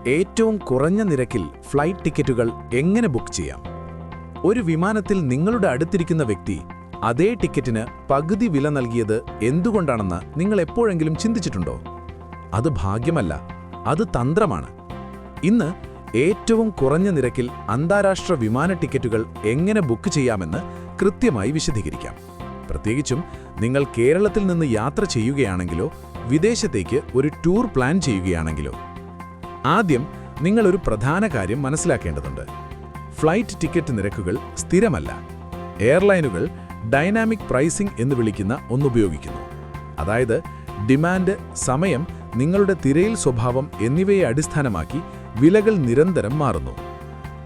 ഏറ്റവും കുറഞ്ഞ നിരക്കിൽ ഫ്ലൈറ്റ് ടിക്കറ്റുകൾ എങ്ങനെ ബുക്ക് ചെയ്യാം? ഒരു വിമാനത്തിൽ നിങ്ങളുടെ അടുത്തിരിക്കുന്ന വ്യക്തി അതേ ടിക്കറ്റിന് പകുതി വില നൽകിയത് എന്തുകൊണ്ടാണെന്ന് നിങ്ങൾ എപ്പോഴെങ്കിലും ചിന്തിച്ചിട്ടുണ്ടോ? അത് ഭാഗ്യമല്ല, അത് തന്ത്രമാണ്. ഇന്ന് ഏറ്റവും കുറഞ്ഞ നിരക്കിൽ അന്താരാഷ്ട്ര വിമാന ടിക്കറ്റുകൾ എങ്ങനെ ബുക്ക് ചെയ്യാമെന്ന് കൃത്യമായി വിശദീകരിക്കാം. പ്രത്യേകിച്ചും നിങ്ങൾ കേരളത്തിൽ നിന്ന് യാത്ര ചെയ്യുകയാണെങ്കിലോ വിദേശത്തേക്ക് ഒരു ടൂർ പ്ലാൻ ചെയ്യുകയാണെങ്കിലോ. ആദ്യം നിങ്ങളൊരു പ്രധാന കാര്യം മനസ്സിലാക്കേണ്ടതുണ്ട്. ഫ്ലൈറ്റ് ടിക്കറ്റ് നിരക്കുകൾ സ്ഥിരമല്ല. എയർലൈനുകൾ ഡൈനാമിക് പ്രൈസിംഗ് എന്ന് വിളിക്കുന്ന ഒന്നുപയോഗിക്കുന്നു. അതായത് ഡിമാൻഡ്, സമയം, നിങ്ങളുടെ തിരയൽ സ്വഭാവം എന്നിവയെ അടിസ്ഥാനമാക്കി വിലകൾ നിരന്തരം മാറുന്നു.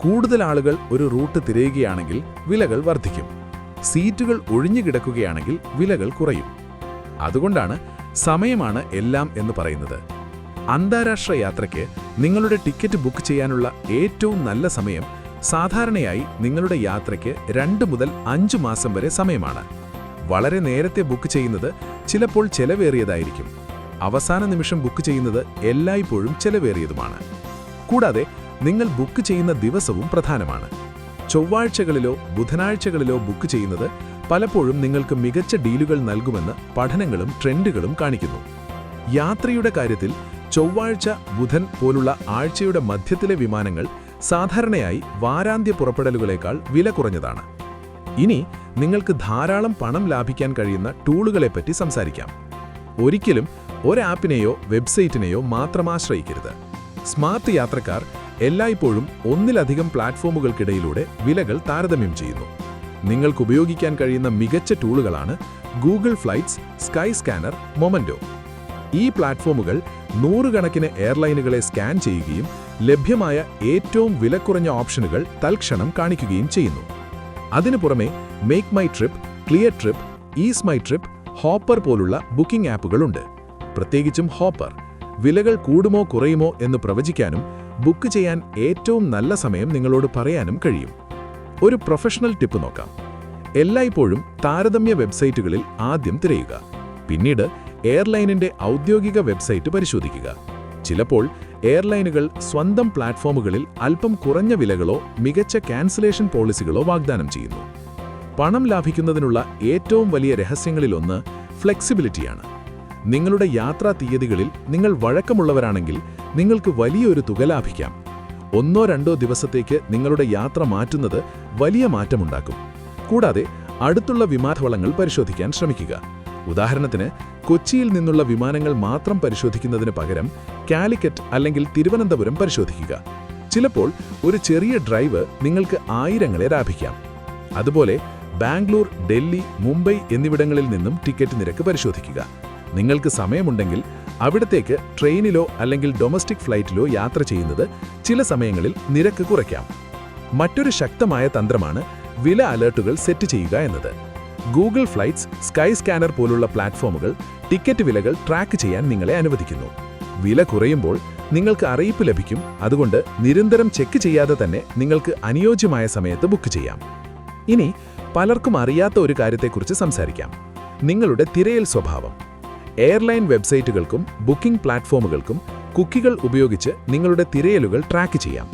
കൂടുതൽ ആളുകൾ ഒരു റൂട്ട് തിരയുകയാണെങ്കിൽ വിലകൾ വർദ്ധിക്കും. സീറ്റുകൾ ഒഴിഞ്ഞുകിടക്കുകയാണെങ്കിൽ വിലകൾ കുറയും. അതുകൊണ്ടാണ് സമയമാണ് എല്ലാം എന്ന് പറയുന്നത്. അന്താരാഷ്ട്ര യാത്രയ്ക്ക് നിങ്ങളുടെ ടിക്കറ്റ് ബുക്ക് ചെയ്യാനുള്ള ഏറ്റവും നല്ല സമയം സാധാരണയായി നിങ്ങളുടെ യാത്രയ്ക്ക് 2 മുതൽ 5 മാസം വരെ സമയമാണ്. വളരെ നേരത്തെ ബുക്ക് ചെയ്യുന്നത് ചിലപ്പോൾ ചെലവേറിയതായിരിക്കും. അവസാന നിമിഷം ബുക്ക് ചെയ്യുന്നത് എല്ലായ്പ്പോഴും ചെലവേറിയതുമാണ്. കൂടാതെ നിങ്ങൾ ബുക്ക് ചെയ്യുന്ന ദിവസവും പ്രധാനമാണ്. ചൊവ്വാഴ്ചകളിലോ ബുധനാഴ്ചകളിലോ ബുക്ക് ചെയ്യുന്നത് പലപ്പോഴും നിങ്ങൾക്ക് മികച്ച ഡീലുകൾ നൽകുമെന്ന് പഠനങ്ങളും ട്രെൻഡുകളും കാണിക്കുന്നു. യാത്രയുടെ കാര്യത്തിൽ ചൊവ്വാഴ്ച, ബുധൻ പോലുള്ള ആഴ്ചയുടെ മധ്യത്തിലെ വിമാനങ്ങൾ സാധാരണയായി വാരാന്ത്യ പുറപ്പെടലുകളേക്കാൾ വില കുറഞ്ഞതാണ്. ഇനി നിങ്ങൾക്ക് ധാരാളം പണം ലാഭിക്കാൻ കഴിയുന്ന ടൂളുകളെപ്പറ്റി സംസാരിക്കാം. ഒരിക്കലും ഒരാപ്പിനെയോ വെബ്സൈറ്റിനെയോ മാത്രം ആശ്രയിക്കരുത്. സ്മാർട്ട് യാത്രക്കാർ എല്ലായ്പ്പോഴും ഒന്നിലധികം പ്ലാറ്റ്ഫോമുകൾക്കിടയിലൂടെ വിലകൾ താരതമ്യം ചെയ്യുന്നു. നിങ്ങൾക്ക് ഉപയോഗിക്കാൻ കഴിയുന്ന മികച്ച ടൂളുകളാണ് Google flights, Skyscanner, Momondo. ഈ പ്ലാറ്റ്ഫോമുകൾ നൂറുകണക്കിന് എയർലൈനുകളെ സ്കാൻ ചെയ്യുകയും ലഭ്യമായ ഏറ്റവും വിലക്കുറഞ്ഞ ഓപ്ഷനുകൾ തൽക്ഷണം കാണിക്കുകയും ചെയ്യുന്നു. അതിനു പുറമെ make my trip, clear trip, is my trip, hopper പോലുള്ള ബുക്കിംഗ് ആപ്പുകളുണ്ട്. പ്രത്യേകിച്ചും ഹോപ്പർ വിലകൾ കൂടുമോ കുറയുമോ എന്ന് പ്രവചിക്കാനും ബുക്ക് ചെയ്യാൻ ഏറ്റവും നല്ല സമയം നിങ്ങളോട് പറയാനും കഴിയും. ഒരു പ്രൊഫഷണൽ ടിപ്പ് നോക്കാം. എല്ലായ്പ്പോഴും താരതമ്യ വെബ്സൈറ്റുകളിൽ ആദ്യം തിരയുക. പിന്നീട് എയർലൈനിന്റെ ഔദ്യോഗിക വെബ്സൈറ്റ് പരിശോധിക്കുക. ചിലപ്പോൾ എയർലൈനുകൾ സ്വന്തം പ്ലാറ്റ്ഫോമുകളിൽ അല്പം കുറഞ്ഞ വിലകളോ മികച്ച ക്യാൻസലേഷൻ പോളിസികളോ വാഗ്ദാനം ചെയ്യുന്നു. പണം ലാഭിക്കുന്നതിനുള്ള ഏറ്റവും വലിയ രഹസ്യങ്ങളിലൊന്ന് ഫ്ലെക്സിബിലിറ്റിയാണ്. നിങ്ങളുടെ യാത്രാ തീയതികളിൽ നിങ്ങൾ വഴക്കമുള്ളവരാണെങ്കിൽ നിങ്ങൾക്ക് വലിയൊരു തുക ലാഭിക്കാം. 1-2 ദിവസത്തേക്ക് നിങ്ങളുടെ യാത്ര മാറ്റുന്നത് വലിയ മാറ്റമുണ്ടാക്കും. കൂടാതെ അടുത്തുള്ള വിമാനത്താവളങ്ങൾ പരിശോധിക്കാൻ ശ്രമിക്കുക. ഉദാഹരണത്തിന്, കൊച്ചിയിൽ നിന്നുള്ള വിമാനങ്ങൾ മാത്രം പരിശോധിക്കുന്നതിന് പകരം കാലിക്കറ്റ് അല്ലെങ്കിൽ തിരുവനന്തപുരം പരിശോധിക്കുക. ചിലപ്പോൾ ഒരു ചെറിയ ഡ്രൈവ് നിങ്ങൾക്ക് ആയിരങ്ങളെ ലാഭിക്കാം. അതുപോലെ ബാംഗ്ലൂർ, ഡൽഹി, മുംബൈ എന്നിവിടങ്ങളിൽ നിന്നും ടിക്കറ്റ് നിരക്ക് പരിശോധിക്കുക. നിങ്ങൾക്ക് സമയമുണ്ടെങ്കിൽ അവിടത്തേക്ക് ട്രെയിനിലോ അല്ലെങ്കിൽ ഡൊമസ്റ്റിക് ഫ്ലൈറ്റിലോ യാത്ര ചെയ്യുന്നത് ചില സമയങ്ങളിൽ നിരക്ക് കുറയ്ക്കാം. മറ്റൊരു ശക്തമായ തന്ത്രമാണ് വില അലേർട്ടുകൾ സെറ്റ് ചെയ്യുക എന്നത്. ഗൂഗിൾ ഫ്ലൈറ്റ്സ്, സ്കൈ സ്കാനർ പോലുള്ള പ്ലാറ്റ്ഫോമുകൾ ടിക്കറ്റ് വിലകൾ ട്രാക്ക് ചെയ്യാൻ നിങ്ങളെ അനുവദിക്കുന്നു. വില കുറയുമ്പോൾ നിങ്ങൾക്ക് അറിയിപ്പ് ലഭിക്കും. അതുകൊണ്ട് നിരന്തരം ചെക്ക് ചെയ്യാതെ തന്നെ നിങ്ങൾക്ക് അനുയോജ്യമായ സമയത്ത് ബുക്ക് ചെയ്യാം. ഇനി പലർക്കും അറിയാത്ത ഒരു കാര്യത്തെക്കുറിച്ച് സംസാരിക്കാം: നിങ്ങളുടെ തിരയൽ സ്വഭാവം. എയർലൈൻ വെബ്സൈറ്റുകൾക്കും ബുക്കിംഗ് പ്ലാറ്റ്ഫോമുകൾക്കും കുക്കികൾ ഉപയോഗിച്ച് നിങ്ങളുടെ തിരയലുകൾ ട്രാക്ക് ചെയ്യാം.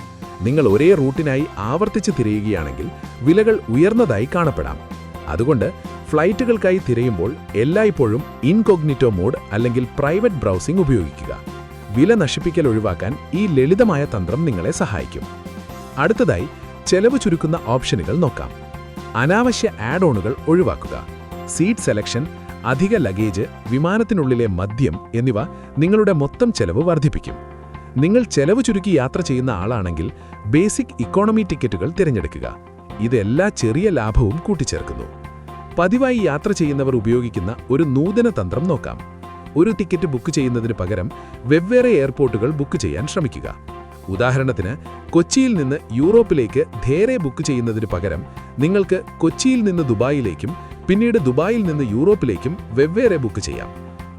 നിങ്ങൾ ഒരേ റൂട്ടിനായി ആവർത്തിച്ച് തിരയുകയാണെങ്കിൽ വിലകൾ ഉയർന്നതായി കാണപ്പെടാം. അതുകൊണ്ട് ഫ്ലൈറ്റുകൾക്കായി തിരയുമ്പോൾ എല്ലായ്പ്പോഴും ഇൻകോഗ്നിറ്റോ മോഡ് അല്ലെങ്കിൽ പ്രൈവറ്റ് ബ്രൗസിംഗ് ഉപയോഗിക്കുക. വില നശിപ്പിക്കൽ ഒഴിവാക്കാൻ ഈ ലളിതമായ തന്ത്രം നിങ്ങളെ സഹായിക്കും. അടുത്തതായി ചെലവ് ചുരുക്കുന്ന ഓപ്ഷനുകൾ നോക്കാം. അനാവശ്യ ആഡ് ഓണുകൾ ഒഴിവാക്കുക. സീറ്റ് സെലക്ഷൻ, അധിക ലഗേജ്, വിമാനത്തിനുള്ളിലെ മദ്യം എന്നിവ നിങ്ങളുടെ മൊത്തം ചെലവ് വർദ്ധിപ്പിക്കും. നിങ്ങൾ ചെലവ് ചുരുക്കി യാത്ര ചെയ്യുന്ന ആളാണെങ്കിൽ ബേസിക് ഇക്കോണമി ടിക്കറ്റുകൾ തിരഞ്ഞെടുക്കുക. ഇത് എല്ലാ ചെറിയ ലാഭവും കൂട്ടിച്ചേർക്കുന്നു. പതിവായി യാത്ര ചെയ്യുന്നവർ ഉപയോഗിക്കുന്ന ഒരു നൂതന തന്ത്രം നോക്കാം. ഒരു ടിക്കറ്റ് ബുക്ക് ചെയ്യുന്നതിന് പകരം വെവ്വേറെ എയർപോർട്ടുകൾ ബുക്ക് ചെയ്യാൻ ശ്രമിക്കുക. ഉദാഹരണത്തിന്, കൊച്ചിയിൽ നിന്ന് യൂറോപ്പിലേക്ക് ധേരെ ബുക്ക് ചെയ്യുന്നതിന് പകരം നിങ്ങൾക്ക് കൊച്ചിയിൽ നിന്ന് ദുബായിലേക്കും പിന്നീട് ദുബായിൽ നിന്ന് യൂറോപ്പിലേക്കും വെവ്വേറെ ബുക്ക് ചെയ്യാം.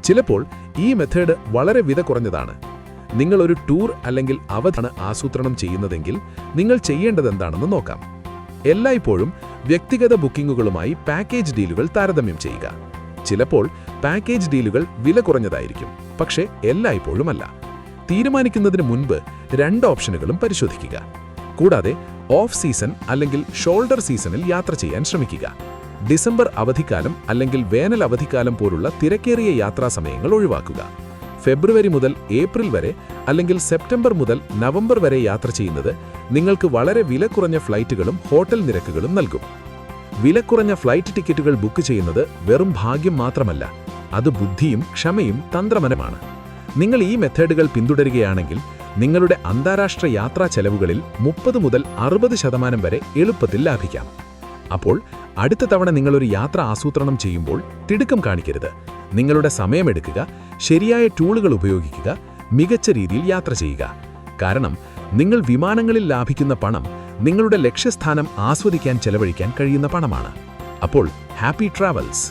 ചിലപ്പോൾ ഈ മെത്തേഡ് വളരെ വില കുറഞ്ഞതാണ്. നിങ്ങൾ ഒരു ടൂർ അല്ലെങ്കിൽ അവധിയാണ് ആസൂത്രണം ചെയ്യുന്നതെങ്കിൽ നിങ്ങൾ ചെയ്യേണ്ടതെന്താണെന്ന് നോക്കാം. എല്ലായ്പ്പോഴും വ്യക്തിഗത ബുക്കിംഗുകളുമായി പാക്കേജ് ഡീലുകൾ താരതമ്യം ചെയ്യുക. ചിലപ്പോൾ പാക്കേജ് ഡീലുകൾ വില കുറഞ്ഞതായിരിക്കും, പക്ഷേ എല്ലായ്പ്പോഴുമല്ല. തീരുമാനിക്കുന്നതിന് മുൻപ് 2 ഓപ്ഷനുകളും പരിശോധിക്കുക. കൂടാതെ ഓഫ് സീസൺ അല്ലെങ്കിൽ ഷോൾഡർ സീസണിൽ യാത്ര ചെയ്യാൻ ശ്രമിക്കുക. ഡിസംബർ അവധിക്കാലം അല്ലെങ്കിൽ വേനൽ അവധിക്കാലം പോലുള്ള തിരക്കേറിയ യാത്രാ സമയങ്ങൾ ഒഴിവാക്കുക. ഫെബ്രുവരി മുതൽ ഏപ്രിൽ വരെ അല്ലെങ്കിൽ സെപ്റ്റംബർ മുതൽ നവംബർ വരെ യാത്ര ചെയ്യുന്നത് നിങ്ങൾക്ക് വളരെ വിലകുറഞ്ഞ ഫ്ലൈറ്റുകളും ഹോട്ടൽ നിരക്കുകളും നൽകും. വിലക്കുറഞ്ഞ ഫ്ലൈറ്റ് ടിക്കറ്റുകൾ ബുക്ക് ചെയ്യുന്നത് വെറും ഭാഗ്യം മാത്രമല്ല, അത് ബുദ്ധിയും ക്ഷമയും തന്ത്രപരമാണ്. നിങ്ങൾ ഈ മെത്തേഡുകൾ പിന്തുടരുകയാണെങ്കിൽ നിങ്ങളുടെ അന്താരാഷ്ട്ര യാത്രാ ചെലവുകളിൽ 30 മുതൽ 60% വരെ എളുപ്പത്തിൽ ലാഭിക്കാം. അപ്പോൾ അടുത്ത തവണ നിങ്ങളൊരു യാത്ര ആസൂത്രണം ചെയ്യുമ്പോൾ തിടുക്കം കാണിക്കരുത്. നിങ്ങളുടെ സമയമെടുക്കുക, ശരിയായ ടൂളുകൾ ഉപയോഗിക്കുക, മികച്ച രീതിയിൽ യാത്ര ചെയ്യുക. കാരണം നിങ്ങൾ വിമാനങ്ങളിൽ ലാഭിക്കുന്ന പണം നിങ്ങളുടെ ലക്ഷ്യസ്ഥാനം ആസ്വദിക്കാൻ ചെലവഴിക്കാൻ കഴിയുന്ന പണമാണ്. അപ്പോൾ ഹാപ്പി ട്രാവൽസ്.